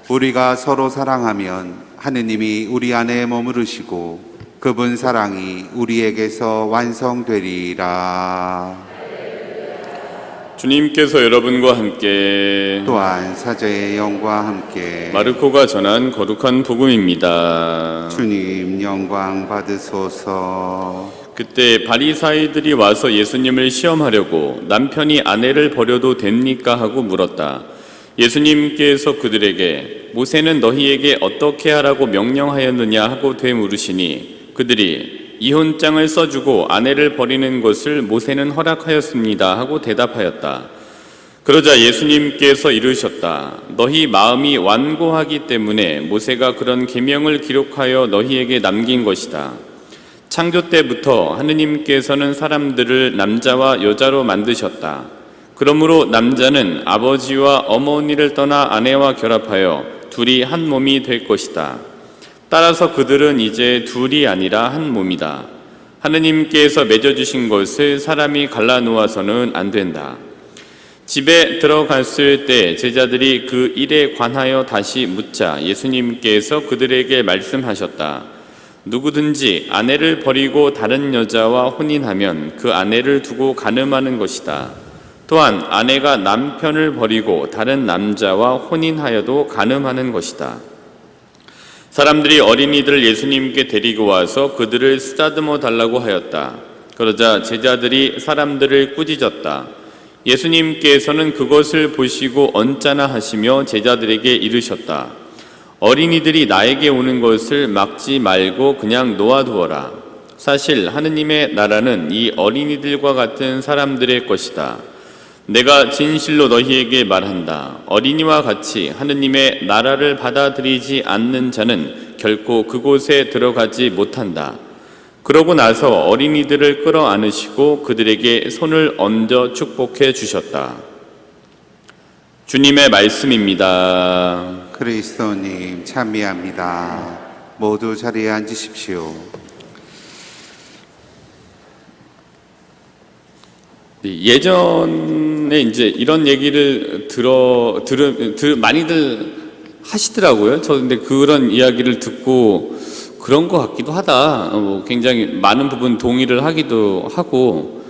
우리가 서로 사랑하면 하느님이 우리 안에 머무르시고 그분 사랑이 우리에게서 완성되리라. 주님께서 여러분과 함께 또한 사제의 영과 함께 마르코가 전한 거룩한 복음입니다. 주님 영광 받으소서. 그때 바리사이들이 와서 예수님을 시험하려고 남편이 아내를 버려도 됩니까 하고 물었다. 예수님께서 그들에게 모세는 너희에게 어떻게 하라고 명령하였느냐 하고 되물으시니 그들이 이혼장을 써주고 아내를 버리는 것을 모세는 허락하였습니다 하고 대답하였다. 그러자 예수님께서 이르셨다. 너희 마음이 완고하기 때문에 모세가 그런 계명을 기록하여 너희에게 남긴 것이다. 창조 때부터 하느님께서는 사람들을 남자와 여자로 만드셨다. 그러므로 남자는 아버지와 어머니를 떠나 아내와 결합하여 둘이 한 몸이 될 것이다. 따라서 그들은 이제 둘이 아니라 한 몸이다. 하느님께서 맺어주신 것을 사람이 갈라놓아서는 안 된다. 집에 들어갔을 때 제자들이 그 일에 관하여 다시 묻자 예수님께서 그들에게 말씀하셨다. 누구든지 아내를 버리고 다른 여자와 혼인하면 그 아내를 두고 간음하는 것이다. 또한 아내가 남편을 버리고 다른 남자와 혼인하여도 간음하는 것이다. 사람들이 어린이들을 예수님께 데리고 와서 그들을 쓰다듬어 달라고 하였다. 그러자 제자들이 사람들을 꾸짖었다. 예수님께서는 그것을 보시고 언짢아 하시며 제자들에게 이르셨다. 어린이들이 나에게 오는 것을 막지 말고 그냥 놓아두어라. 사실 하느님의 나라는 이 어린이들과 같은 사람들의 것이다. 내가 진실로 너희에게 말한다. 어린이와 같이 하느님의 나라를 받아들이지 않는 자는 결코 그곳에 들어가지 못한다. 그러고 나서 어린이들을 끌어안으시고 그들에게 손을 얹어 축복해 주셨다. 주님의 말씀입니다. 그리스도님 찬미합니다. 모두 자리에 앉으십시오. 예전에 이제 이런 얘기를 많이들 하시더라고요. 저 근데 그런 이야기를 듣고 그런 것 같기도 하다. 굉장히 많은 부분 동의를 하기도 하고.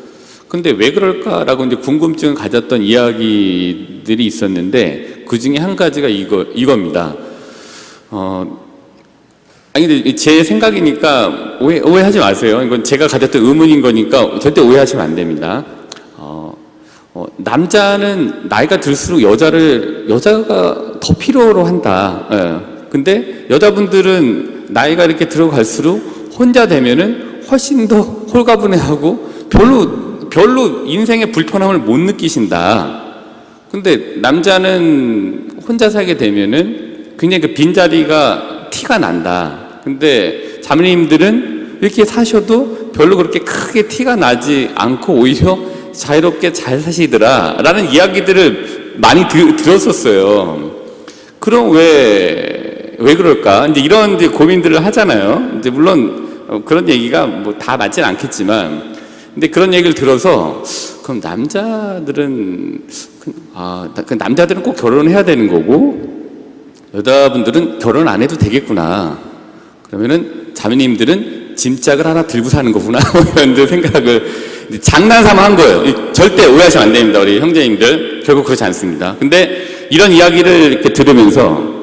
근데 왜 그럴까라고 이제 궁금증을 가졌던 이야기들이 있었는데 그 중에 한 가지가 이겁니다. 아니 근데 제 생각이니까 오해하지 마세요. 이건 제가 가졌던 의문인 거니까 절대 오해하시면 안 됩니다. 남자는 나이가 들수록 여자가 더 필요로 한다. 예. 근데 여자분들은 나이가 이렇게 들어갈수록 혼자 되면은 훨씬 더 홀가분해하고 별로 인생의 불편함을 못 느끼신다. 근데 남자는 혼자 살게 되면은 굉장히 그 빈자리가 티가 난다. 근데 자매님들은 이렇게 사셔도 별로 그렇게 크게 티가 나지 않고 오히려 자유롭게 잘 사시더라 라는 이야기들을 많이 들었었어요. 그럼 왜 그럴까? 이제 이런 이제 고민들을 하잖아요. 이제 물론 그런 얘기가 뭐 다 맞진 않겠지만, 근데 그런 얘기를 들어서 그럼 남자들은 남자들은 꼭 결혼해야 되는 거고 여자분들은 결혼 안 해도 되겠구나. 그러면은 자매님들은 짐짝을 하나 들고 사는 거구나. 이런 생각을 장난삼아 한 거예요. 절대 오해하시면 안 됩니다. 우리 형제님들 결국 그렇지 않습니다. 근데 이런 이야기를 이렇게 들으면서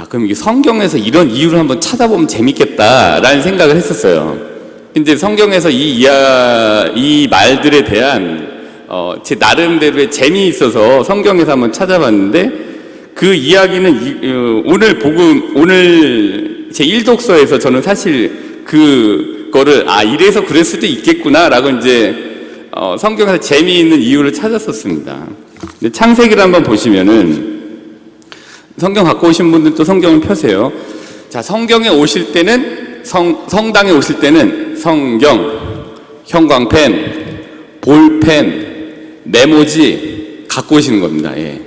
그럼 이게 성경에서 이런 이유를 한번 찾아보면 재밌겠다라는 생각을 했었어요. 근데 성경에서 이 말들에 대한 제 나름대로의 재미있어서 성경에서 한번 찾아봤는데 그 이야기는 오늘 제 1독서에서 저는 사실 그거를 이래서 그럴 수도 있겠구나라고 이제 성경에서 재미있는 이유를 찾았었습니다. 근데 창세기를 한번 보시면은 성경 갖고 오신 분들도 성경을 펴세요. 자, 성경에 오실 때는 성당에 오실 때는 성경, 형광펜, 볼펜, 메모지 갖고 오시는 겁니다. 예.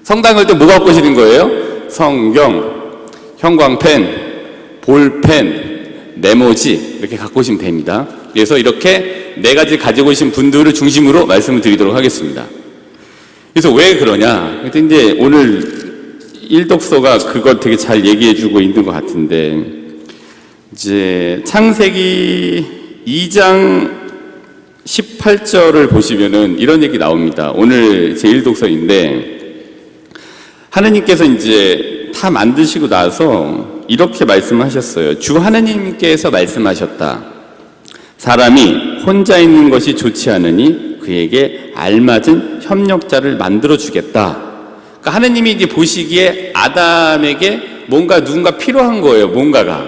성당 갈 때 뭐 갖고 오시는 거예요? 성경, 형광펜, 볼펜, 메모지 이렇게 갖고 오시면 됩니다. 그래서 이렇게 네 가지 가지고 오신 분들을 중심으로 말씀을 드리도록 하겠습니다. 그래서 왜 그러냐? 이제 오늘 일독서가 그걸 되게 잘 얘기해주고 있는 것 같은데, 이제 창세기 2장 18절을 보시면은 이런 얘기 나옵니다. 오늘 제 일독서인데, 하느님께서 이제 다 만드시고 나서 이렇게 말씀하셨어요. 주 하느님께서 말씀하셨다. 사람이 혼자 있는 것이 좋지 않으니 그에게 알맞은 협력자를 만들어 주겠다. 그러니까 하느님이 이제 보시기에 아담에게 뭔가 누군가 필요한 거예요. 뭔가가.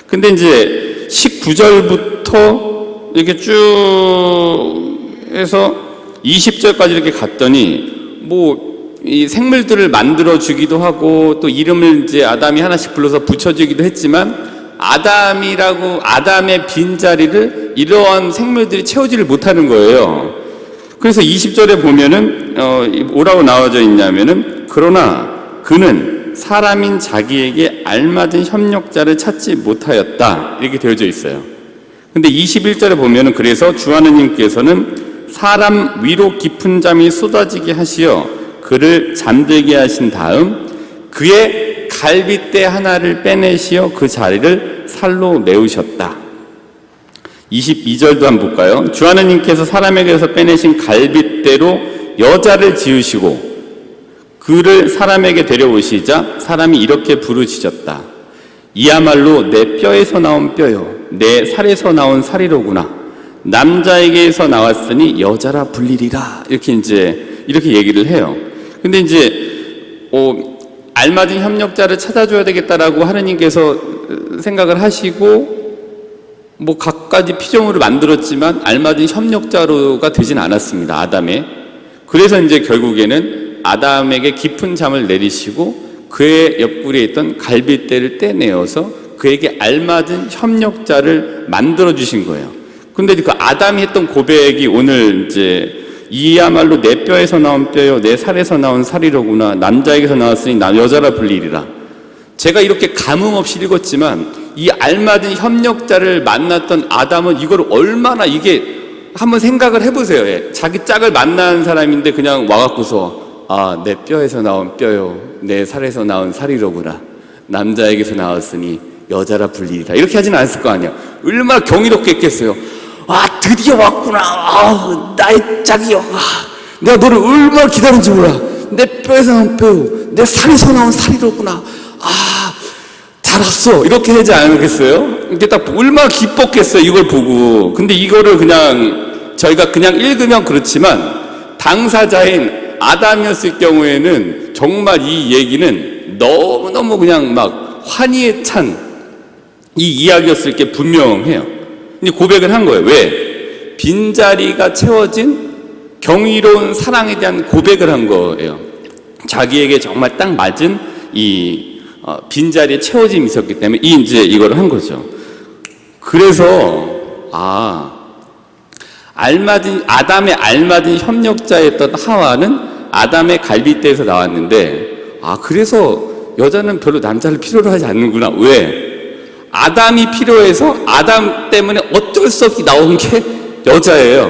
근데 이제 19절부터 이렇게 쭉 해서 20절까지 이렇게 갔더니 뭐 이 생물들을 만들어 주기도 하고 또 이름을 이제 아담이 하나씩 불러서 붙여주기도 했지만 아담의 빈자리를 이러한 생물들이 채우지를 못하는 거예요. 그래서 20절에 보면은 뭐라고 나와져 있냐면은 그러나 그는 사람인 자기에게 알맞은 협력자를 찾지 못하였다 이렇게 되어져 있어요. 근데 21절에 보면은 그래서 주 하느님께서는 사람 위로 깊은 잠이 쏟아지게 하시어 그를 잠들게 하신 다음 그의 갈빗대 하나를 빼내시어 그 자리를 살로 메우셨다. 22절도 한번 볼까요? 주 하느님께서 사람에게서 빼내신 갈빗대로 여자를 지으시고 그를 사람에게 데려오시자 사람이 이렇게 부르짖었다. 이야말로 내 뼈에서 나온 뼈요 내 살에서 나온 살이로구나. 남자에게서 나왔으니 여자라 불리리라. 이렇게 얘기를 해요. 근데 이제 알맞은 협력자를 찾아줘야 되겠다라고 하느님께서 생각을 하시고 뭐 각가지 피조물을 만들었지만 알맞은 협력자로가 되진 않았습니다. 아담에. 그래서 이제 결국에는 아담에게 깊은 잠을 내리시고 그의 옆구리에 있던 갈빗대를 떼내어서 그에게 알맞은 협력자를 만들어 주신 거예요. 근데 그 아담이 했던 고백이 오늘 이제 이야말로 내 뼈에서 나온 뼈요 내 살에서 나온 살이로구나. 남자에게서 나왔으니 여자라 불리리라. 제가 이렇게 감흥 없이 읽었지만 이 알맞은 협력자를 만났던 아담은 이걸 얼마나 이게 한번 생각을 해보세요. 자기 짝을 만난 사람인데 그냥 와갖고서 내 뼈에서 나온 뼈요 내 살에서 나온 살이로구나. 남자에게서 나왔으니 여자라 불리리라. 이렇게 하진 않았을 거 아니야. 얼마나 경이롭게 했겠어요. 드디어 왔구나. 나의 짝이여. 내가 너를 얼마나 기다린지 몰라. 내 뼈에서 나온 뼈, 내 살에서 나온 살이로구나. 잘 왔어. 이렇게 하지 않겠어요? 이게 딱 얼마나 기뻤겠어요. 이걸 보고. 근데 이거를 그냥 저희가 그냥 읽으면 그렇지만 당사자인 아담이었을 경우에는 정말 이 얘기는 너무너무 그냥 막 환희에 찬 이 이야기였을 게 분명해요. 근데 고백을 한 거예요. 왜? 빈자리가 채워진 경이로운 사랑에 대한 고백을 한 거예요. 자기에게 정말 딱 맞은 이 빈자리에 채워짐이 있었기 때문에 이걸 한 거죠. 그래서 아담의 알맞은 협력자였던 하와는 아담의 갈빗대에서 나왔는데 그래서 여자는 별로 남자를 필요로 하지 않는구나. 왜? 아담이 필요해서 아담 때문에 어쩔 수 없이 나온 게 여자예요.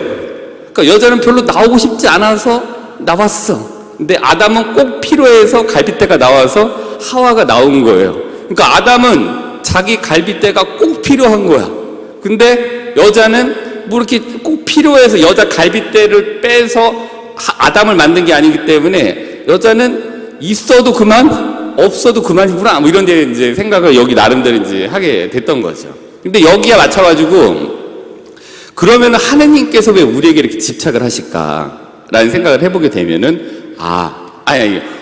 그러니까 여자는 별로 나오고 싶지 않아서 나왔어. 근데 아담은 꼭 필요해서 갈빗대가 나와서 하와가 나온 거예요. 그러니까 아담은 자기 갈빗대가 꼭 필요한 거야. 근데 여자는 뭐 이렇게 꼭 필요해서 여자 갈빗대를 빼서 아담을 만든 게 아니기 때문에 여자는 있어도 그만 없어도 그만이구나. 뭐 이런 데 이제 생각을 여기 나름대로 이제 하게 됐던 거죠. 근데 여기에 맞춰가지고 그러면 하느님께서 왜 우리에게 이렇게 집착을 하실까라는 생각을 해보게 되면은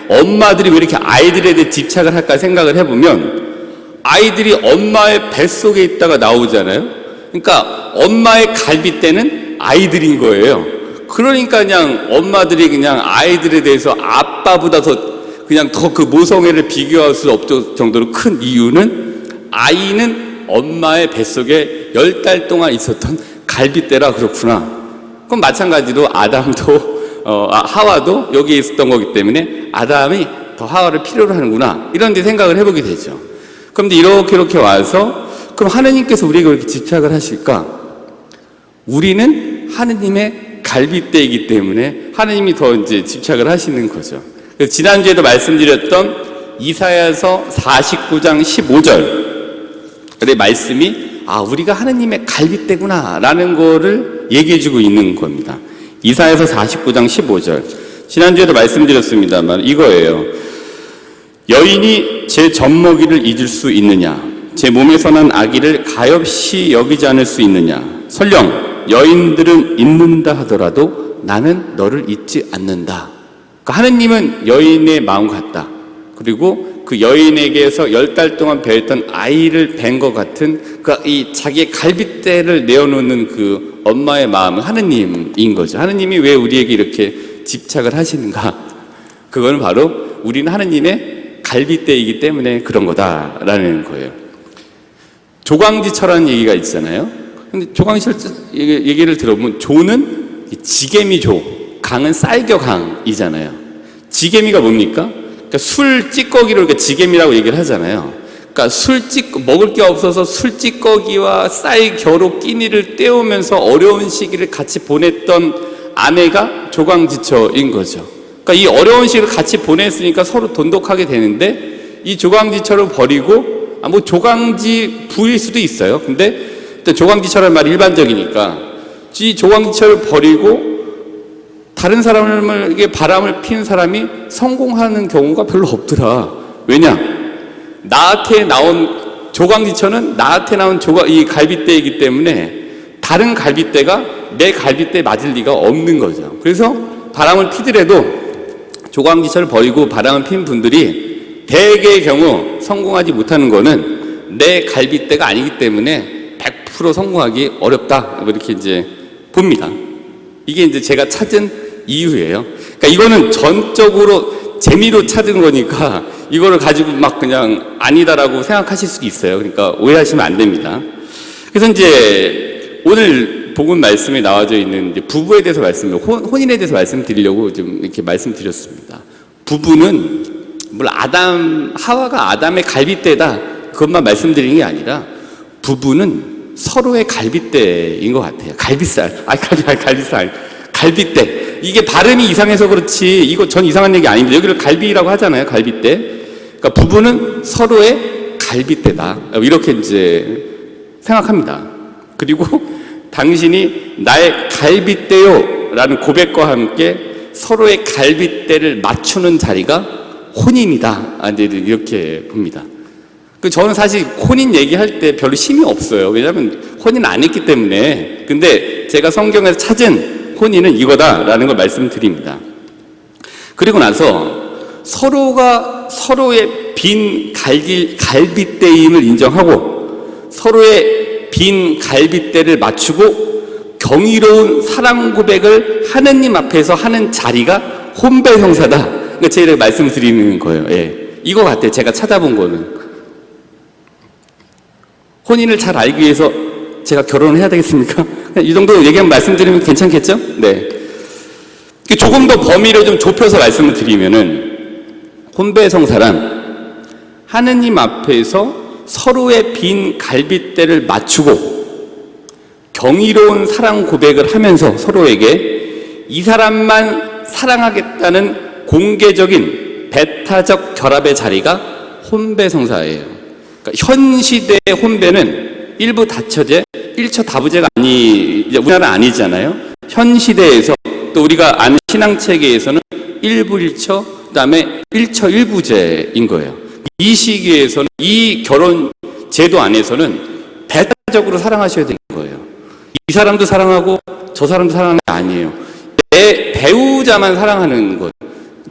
엄마들이 왜 이렇게 아이들에 대해 집착을 할까 생각을 해보면 아이들이 엄마의 뱃속에 있다가 나오잖아요. 그러니까 엄마의 갈빗대는 아이들인 거예요. 그러니까 그냥 엄마들이 그냥 아이들에 대해서 아빠보다 더 그 모성애를 비교할 수 없을 정도로 큰 이유는 아이는 엄마의 뱃속에 10달 동안 있었던 갈빗대라 그렇구나. 그럼 마찬가지로 아담도 하와도 여기에 있었던 거기 때문에 아담이 더 하와를 필요로 하는구나. 이런 데 생각을 해보게 되죠. 그런데 이렇게 와서 그럼 하느님께서 우리에게 왜 이렇게 집착을 하실까? 우리는 하느님의 갈빗대이기 때문에 하느님이 더 이제 집착을 하시는 거죠. 지난주에도 말씀드렸던 이사야서 49장 15절의 말씀이 우리가 하느님의 갈빗대구나 라는 거를 얘기해주고 있는 겁니다. 이사야서 49장 15절. 지난주에도 말씀드렸습니다만 이거예요. 여인이 제 젖먹이를 잊을 수 있느냐? 제 몸에서 난 아기를 가엾이 여기지 않을 수 있느냐? 설령 여인들은 잊는다 하더라도 나는 너를 잊지 않는다. 그러니까 하느님은 여인의 마음 같다. 그리고 그 여인에게서 10달 동안 배웠던 아이를 뵌 것 같은 이 자기의 갈빗대를 내어놓는 그 엄마의 마음은 하느님인 거죠. 하느님이 왜 우리에게 이렇게 집착을 하시는가? 그거는 바로 우리는 하느님의 갈빗대이기 때문에 그런 거다라는 거예요. 조광지처라는 얘기가 있잖아요. 근데 조광지철 얘기를 들어보면 조는 지게미 조, 강은 쌀겨강이잖아요. 지게미가 뭡니까? 그러니까 술 찌꺼기로 이렇게 지게미라고 얘기를 하잖아요. 그러니까 먹을 게 없어서 술 찌꺼기와 쌀 겨로 끼니를 때우면서 어려운 시기를 같이 보냈던 아내가 조광지처인 거죠. 그러니까 이 어려운 시기를 같이 보냈으니까 서로 돈독하게 되는데 이 조광지처를 버리고 조광지 부일 수도 있어요. 근데 일단 조광지처라는 말이 일반적이니까 이 조광지처를 버리고 다른 사람에게 바람을 피는 사람이 성공하는 경우가 별로 없더라. 왜냐? 나한테 나온 조광지처는 나한테 나온 이 갈빗대이기 때문에 다른 갈빗대가 내 갈빗대에 맞을 리가 없는 거죠. 그래서 바람을 피더라도 조광지처를 버리고 바람을 피는 분들이 대개의 경우 성공하지 못하는 거는 내 갈빗대가 아니기 때문에 100% 성공하기 어렵다. 이렇게 이제 봅니다. 이게 이제 제가 찾은 이유예요. 그러니까 이거는 전적으로 재미로 찾은 거니까 이거를 가지고 막 그냥 아니다라고 생각하실 수도 있어요. 그러니까 오해하시면 안 됩니다. 그래서 이제 오늘 복음 말씀에 나와져 있는 이제 부부에 대해서 혼인에 대해서 말씀드리려고 좀 이렇게 말씀드렸습니다. 부부는 물론 하와가 아담의 갈빗대다 그것만 말씀드리는 게 아니라 부부는 서로의 갈빗대인 것 같아요. 갈빗살. 갈빗대. 이게 발음이 이상해서 그렇지, 이거 전 이상한 얘기 아닙니다. 여기를 갈비라고 하잖아요. 갈빗대. 그러니까 부부는 서로의 갈빗대다. 이렇게 이제 생각합니다. 그리고 당신이 나의 갈빗대요 라는 고백과 함께 서로의 갈빗대를 맞추는 자리가 혼인이다. 이렇게 봅니다. 저는 사실 혼인 얘기할 때 별로 힘이 없어요. 왜냐하면 혼인 안 했기 때문에. 근데 제가 성경에서 찾은 혼인은 이거다라는 걸 말씀드립니다. 그리고 나서 서로가 서로의 빈 갈빗대임을 인정하고 서로의 빈 갈빗대를 맞추고 경이로운 사랑 고백을 하느님 앞에서 하는 자리가 혼배성사다. 그러니까 제가 말씀드리는 거예요. 예. 이거 같아요. 제가 찾아본 거는. 혼인을 잘 알기 위해서 제가 결혼을 해야 되겠습니까? 이 정도 얘기하면 말씀드리면 괜찮겠죠? 네. 조금 더 범위를 좀 좁혀서 말씀을 드리면은 혼배성사란 하느님 앞에서 서로의 빈 갈빗대를 맞추고 경이로운 사랑 고백을 하면서 서로에게 이 사람만 사랑하겠다는 공개적인 배타적 결합의 자리가 혼배성사예요. 그러니까 현 시대의 혼배는 일부 다처제, 일처 다부제가 우리나라 아니잖아요. 현 시대에서 또 우리가 아는 신앙체계에서는 일부 일처, 그다음에 일처 일부제인 거예요. 이 시기에서는 이 결혼 제도 안에서는 배타적으로 사랑하셔야 되는 거예요. 이 사람도 사랑하고 저 사람도 사랑하는 게 아니에요. 내 배우자만 사랑하는 것.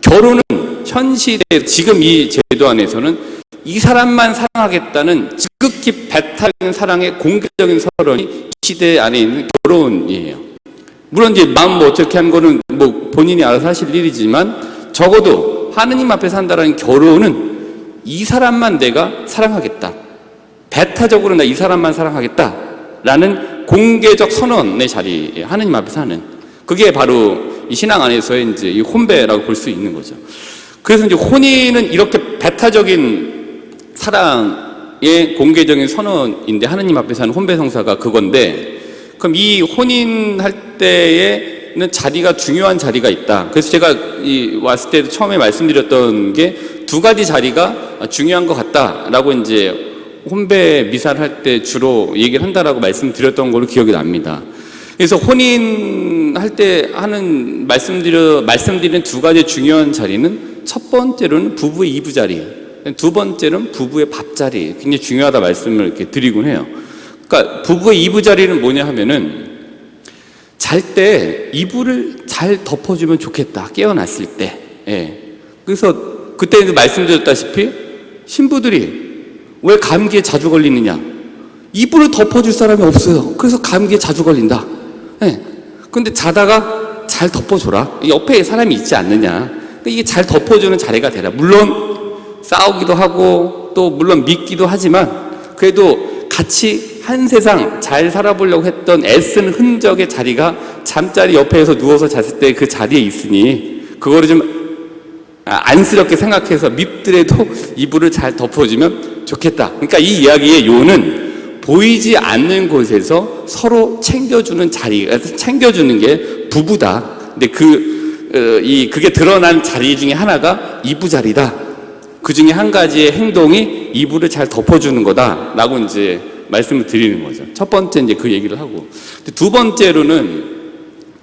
결혼은 현 시대 지금 이 제도 안에서는 이 사람만 사랑하겠다는 지극히 배타적인 사랑의 공개적인 선언이 이 시대 안에 있는 결혼이에요. 물론 이제 마음 어떻게 한 거는 본인이 알아서 하실 일이지만 적어도 하느님 앞에 산다라는 결혼은 이 사람만 내가 사랑하겠다. 배타적으로 나 이 사람만 사랑하겠다라는 공개적 선언의 자리에 하느님 앞에 사는 그게 바로 이 신앙 안에서의 이제 이 혼배라고 볼 수 있는 거죠. 그래서 이제 혼인은 이렇게 배타적인 사랑의 공개적인 선언인데 하느님 앞에 사는 혼배성사가 그건데 그럼 이 혼인할 때에 때는 자리가 중요한 자리가 있다. 그래서 제가 왔을 때도 처음에 말씀드렸던 게 두 가지 자리가 중요한 것 같다라고 이제 혼배 미사를 할 때 주로 얘기를 한다라고 말씀드렸던 걸로 기억이 납니다. 그래서 혼인할 때 하는 말씀드리는 두 가지 중요한 자리는 첫 번째로는 부부의 이부 자리, 두 번째로는 부부의 밥 자리, 굉장히 중요하다 말씀을 이렇게 드리곤 해요. 그러니까 부부의 이부 자리는 뭐냐 하면은 잘 때 이불을 잘 덮어주면 좋겠다. 깨어났을 때. 예. 그래서 그때 말씀드렸다시피 신부들이 왜 감기에 자주 걸리느냐? 이불을 덮어줄 사람이 없어요. 그래서 감기에 자주 걸린다. 예. 근데 자다가 잘 덮어줘라. 옆에 사람이 있지 않느냐. 이게 잘 덮어주는 자리가 되라. 물론 싸우기도 하고 또 물론 믿기도 하지만 그래도 같이 한 세상 잘 살아보려고 했던 애쓰는 흔적의 자리가 잠자리 옆에서 누워서 잤을 때 그 자리에 있으니 그거를 좀 안쓰럽게 생각해서 밉더라도 이불을 잘 덮어주면 좋겠다. 그러니까 이 이야기의 요는 보이지 않는 곳에서 서로 챙겨주는 자리, 챙겨주는 게 부부다. 근데 그게 드러난 자리 중에 하나가 이부 자리다. 그 중에 한 가지의 행동이 이불을 잘 덮어주는 거다라고 이제 말씀을 드리는 거죠. 첫 번째 이제 그 얘기를 하고, 두 번째로는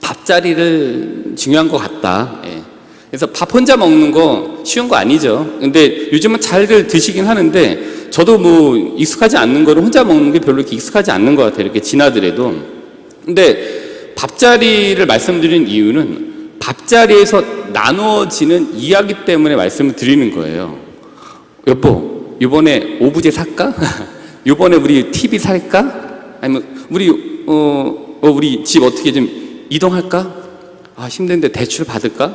밥자리를 중요한 것 같다. 예. 그래서 밥 혼자 먹는 거 쉬운 거 아니죠. 근데 요즘은 잘들 드시긴 하는데 저도 뭐 익숙하지 않는 거를 혼자 먹는 게 별로 이렇게 익숙하지 않는 것 같아요. 이렇게 지나더라도. 근데 밥자리를 말씀드리는 이유는 밥자리에서 나누어지는 이야기 때문에 말씀을 드리는 거예요. 여보, 이번에 오브제 살까? 이번에 우리 TV 살까? 아니면 우리 집 어떻게 좀 이동할까? 아, 힘든데 대출 받을까?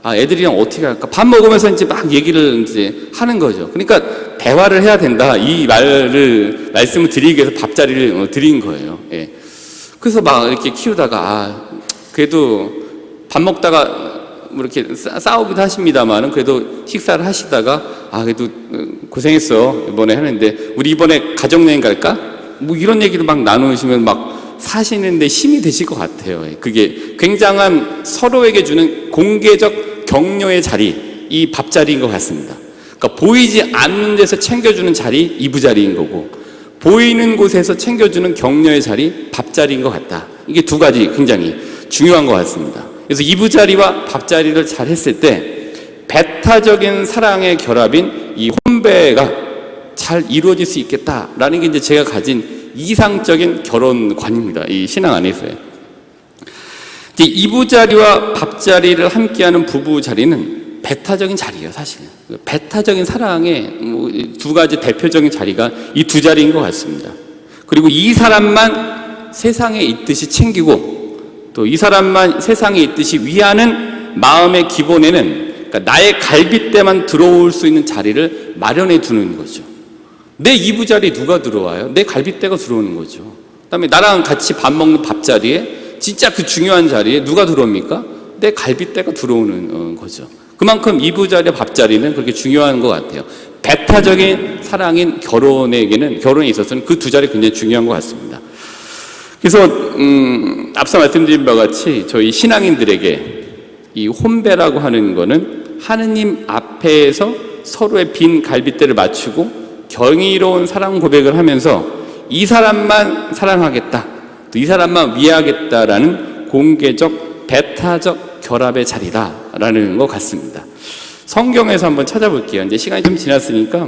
아, 애들이랑 어떻게 할까? 밥 먹으면서 이제 막 얘기를 이제 하는 거죠. 그러니까 대화를 해야 된다. 이 말씀을 드리기 위해서 밥자리를 드린 거예요. 예. 그래서 막 이렇게 키우다가, 그래도 밥 먹다가 뭐 이렇게 싸우기도 하십니다만은 그래도 식사를 하시다가, 그래도 고생했어. 이번에 하는데, 우리 이번에 가족여행 갈까? 뭐 이런 얘기를 막 나누시면 막 사시는데 힘이 되실 것 같아요. 그게 굉장한 서로에게 주는 공개적 격려의 자리, 이 밥자리인 것 같습니다. 그러니까 보이지 않는 데서 챙겨주는 자리, 이부 자리인 거고, 보이는 곳에서 챙겨주는 격려의 자리, 밥자리인 것 같다. 이게 두 가지 굉장히 중요한 것 같습니다. 그래서 이부 자리와 밥자리를 잘 했을 때 배타적인 사랑의 결합인 이 혼배가 잘 이루어질 수 있겠다라는 게 이제 제가 가진 이상적인 결혼관입니다. 이 신앙 안에서요. 이부 자리와 밥 자리를 함께하는 부부 자리는 배타적인 자리예요, 사실. 배타적인 사랑의 두 가지 대표적인 자리가 이 두 자리인 것 같습니다. 그리고 이 사람만 세상에 있듯이 챙기고 또 이 사람만 세상에 있듯이 위하는 마음의 기본에는, 그러니까 나의 갈빗대만 들어올 수 있는 자리를 마련해 두는 거죠. 내 이부 자리에 누가 들어와요? 내 갈빗대가 들어오는 거죠. 그다음에 나랑 같이 밥 먹는 밥자리에 진짜 그 중요한 자리에 누가 들어옵니까? 내 갈빗대가 들어오는 거죠. 그만큼 이부 자리, 밥자리는 그렇게 중요한 것 같아요. 배타적인 사랑인 결혼에 있어서는 그 두 자리 굉장히 중요한 것 같습니다. 그래서 앞서 말씀드린 바와 같이 저희 신앙인들에게 이 혼배라고 하는 거는 하느님 앞에서 서로의 빈 갈빗대를 맞추고 경이로운 사랑 고백을 하면서 이 사람만 사랑하겠다, 또 이 사람만 위하겠다라는 공개적 배타적 결합의 자리다라는 것 같습니다. 성경에서 한번 찾아볼게요. 이제 시간이 좀 지났으니까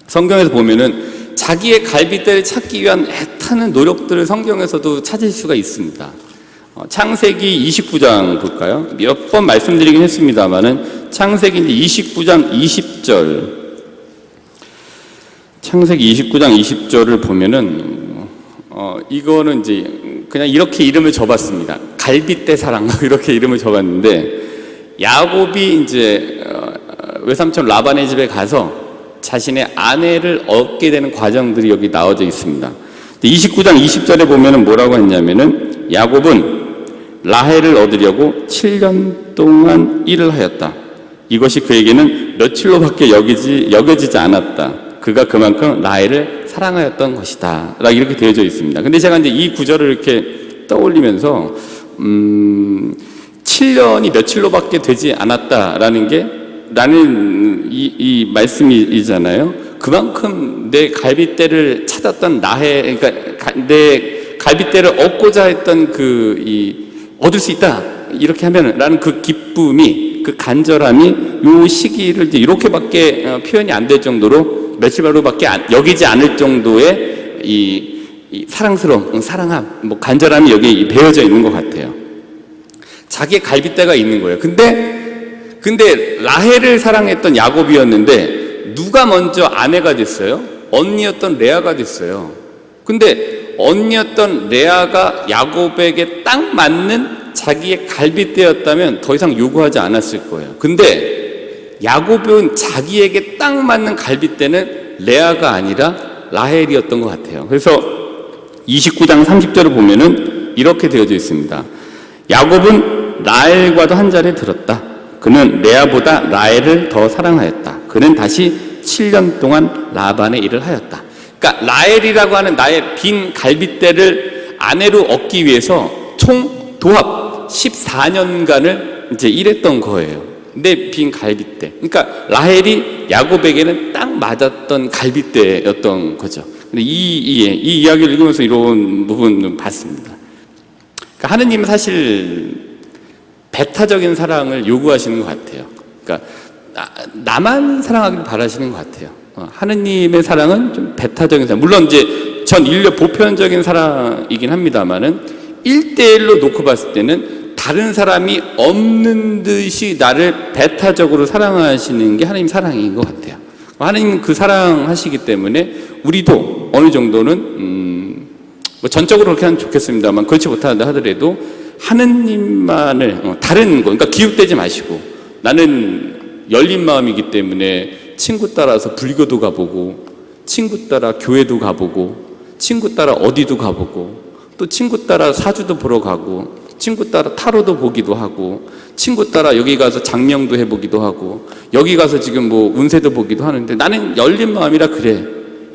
성경에서 보면은 자기의 갈빗대를 찾기 위한 애타는 노력들을 성경에서도 찾을 수가 있습니다. 창세기 29장 볼까요? 몇 번 말씀드리긴 했습니다만은 창세기 29장 20절, 창세기 29장 20절을 보면은 이거는 이제 그냥 이렇게 이름을 줘봤습니다. 갈빗대 사랑 이렇게 이름을 줘봤는데, 야곱이 이제 외삼촌 라반의 집에 가서 자신의 아내를 얻게 되는 과정들이 여기 나와져 있습니다. 29장 20절에 보면은 뭐라고 했냐면은 야곱은 라헬을 얻으려고 7년 동안 일을 하였다. 이것이 그에게는 며칠로밖에 여겨지지 않았다. 그가 그만큼 라헬을 사랑하였던 것이다. 이렇게 되어져 있습니다. 근데 제가 이제 이 구절을 이렇게 떠올리면서 7년이 며칠로밖에 되지 않았다라는 게 라는 이 말씀이잖아요. 그만큼 내 갈빗대를 찾았던 그러니까 내 갈빗대를 얻고자 했던 얻을 수 있다 이렇게 하면은 그 기쁨이, 그 간절함이 요 시기를 이제 이렇게밖에 표현이 안 될 정도로 며칠밖에 여기지 않을 정도의 이 사랑스러움, 사랑함, 뭐 간절함이 여기 배어져 있는 것 같아요. 자기의 갈빗대가 있는 거예요. 근데 라헬을 사랑했던 야곱이었는데 누가 먼저 아내가 됐어요? 언니였던 레아가 됐어요. 근데 언니였던 레아가 야곱에게 딱 맞는 자기의 갈빗대였다면 더 이상 요구하지 않았을 거예요. 근데 야곱은 자기에게 딱 맞는 갈빗대는 레아가 아니라 라헬이었던 것 같아요. 그래서 29장 30절을 보면은 이렇게 되어져 있습니다. 야곱은 라헬과도 한 자리에 들었다. 그는 레아보다 라헬을 더 사랑하였다. 그는 다시 7년 동안 라반의 일을 하였다. 그러니까 라헬이라고 하는 나의 빈 갈빗대를 아내로 얻기 위해서 총 도합 14년간을 이제 일했던 거예요. 내 빈 갈빗대. 그러니까 라헬이 야곱에게는 딱 맞았던 갈빗대였던 거죠. 근데 이 이야기를 읽으면서 이런 부분을 봤습니다. 그러니까 하느님은 사실 배타적인 사랑을 요구하시는 것 같아요. 그러니까 나만 사랑하기를 바라시는 것 같아요. 하느님의 사랑은 좀 배타적인 사랑. 물론 이제 전 인류 보편적인 사랑이긴 합니다만은 1대1로 놓고 봤을 때는 다른 사람이 없는 듯이 나를 배타적으로 사랑하시는 게 하느님 사랑인 것 같아요. 하느님은 그 사랑하시기 때문에 우리도 어느 정도는 뭐 전적으로 그렇게 하면 좋겠습니다만 그렇지 못한다 하더라도 하느님만을 다른 거, 그러니까 기웃대지 마시고 나는 열린 마음이기 때문에 친구 따라서 불교도 가보고 친구 따라 교회도 가보고 친구 따라 어디도 가보고 또 친구 따라 사주도 보러 가고 친구 따라 타로도 보기도 하고 친구 따라 여기 가서 장명도 해보기도 하고 여기 가서 지금 뭐 운세도 보기도 하는데 나는 열린 마음이라 그래.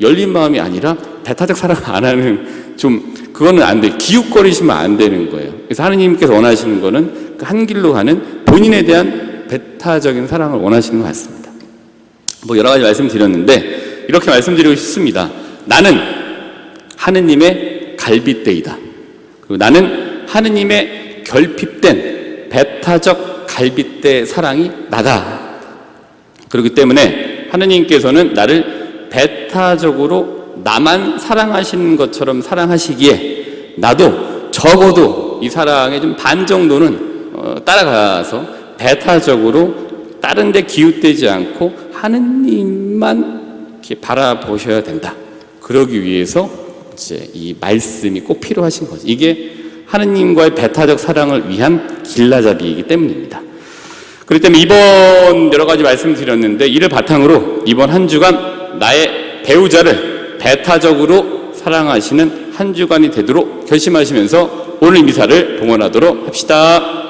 열린 마음이 아니라 배타적 사랑 안 하는 좀 그거는 안 돼. 기웃거리시면 안 되는 거예요. 그래서 하느님께서 원하시는 거는 그 한 길로 가는 본인에 대한 배타적인 사랑을 원하시는 것 같습니다. 뭐 여러 가지 말씀드렸는데 이렇게 말씀드리고 싶습니다. 나는 하느님의 갈빗대이다. 그리고 나는 하느님의 결핍된 배타적 갈빗대 사랑이 나다. 그렇기 때문에 하느님께서는 나를 배타적으로 나만 사랑하시는 것처럼 사랑하시기에 나도 적어도 이 사랑의 좀 반 정도는 따라가서 배타적으로 다른 데 기웃대지 않고 하느님만 이렇게 바라보셔야 된다. 그러기 위해서 이제 이 말씀이 꼭 필요하신 거죠. 이게 하느님과의 배타적 사랑을 위한 길라잡이이기 때문입니다. 그렇기 때문에 이번 여러 가지 말씀드렸는데 이를 바탕으로 이번 한 주간 나의 배우자를 배타적으로 사랑하시는 한 주간이 되도록 결심하시면서 오늘 미사를 봉헌하도록 합시다.